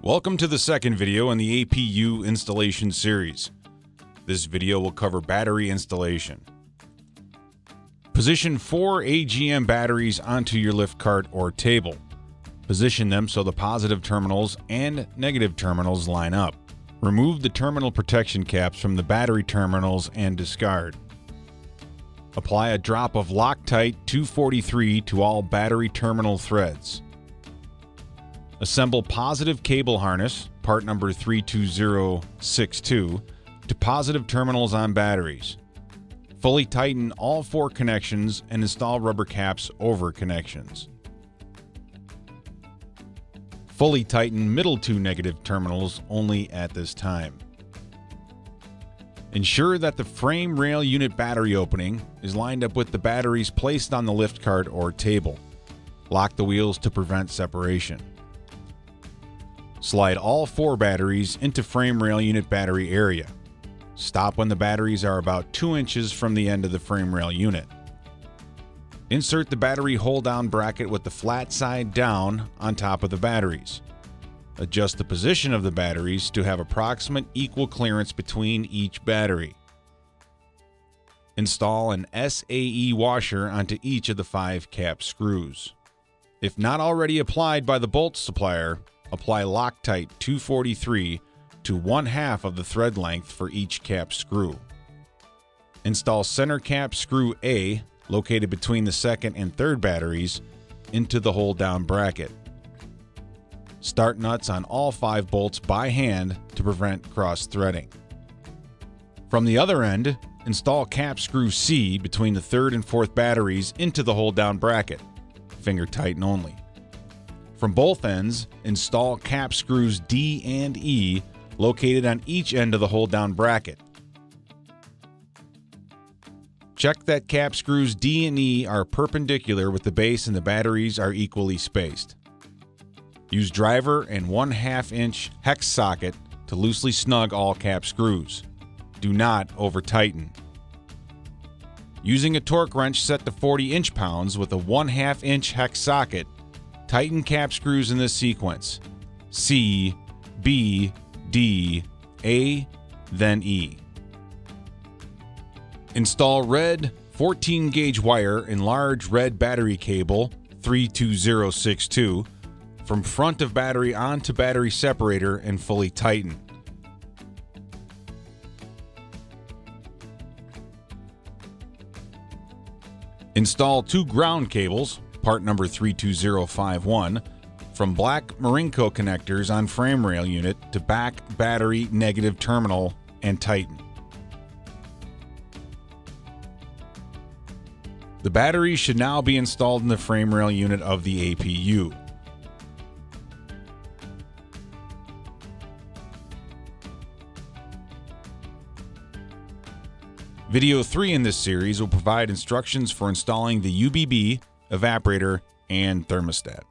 Welcome to the second video in the eAPU installation series. This video will cover battery installation. Position 4 AGM batteries onto your lift cart or table. Position them so the positive terminals and negative terminals line up. Remove the terminal protection caps from the battery terminals and discard. Apply a drop of Loctite 243 to all battery terminal threads. Assemble positive cable harness, part number 32062, to positive terminals on batteries. Fully tighten all 4 connections and install rubber caps over connections. Fully tighten middle 2 negative terminals only at this time. Ensure that the frame rail unit battery opening is lined up with the batteries placed on the lift cart or table. Lock the wheels to prevent separation. Slide all 4 batteries into frame rail unit battery area. Stop when the batteries are about 2 inches from the end of the frame rail unit. Insert the battery hold-down bracket with the flat side down on top of the batteries. Adjust the position of the batteries to have approximate equal clearance between each battery. Install an SAE washer onto each of the 5 cap screws. If not already applied by the bolt supplier, apply Loctite 243 to 1/2 of the thread length for each cap screw. Install center cap screw A, located between the second and third batteries, into the hold-down bracket. Start nuts on all 5 bolts by hand to prevent cross-threading. From the other end, install cap screw C between the third and fourth batteries into the hold-down bracket. Finger tighten only. From both ends, install cap screws D and E located on each end of the hold-down bracket. Check that cap screws D and E are perpendicular with the base and the batteries are equally spaced. Use driver and 1/2 inch hex socket to loosely snug all cap screws. Do not over-tighten. Using a torque wrench set to 40 inch-pounds with a 1/2 inch hex socket, tighten cap screws in this sequence: C, B, D, A, then E. Install red 14 gauge wire and large red battery cable 32062 from front of battery onto battery separator and fully tighten. Install 2 ground cables, part number 32051, from black Marinco connectors on frame rail unit to back battery negative terminal and tighten. The batteries should now be installed in the frame rail unit of the eAPU. Video 3 in this series will provide instructions for installing the UBB, evaporator, and thermostat.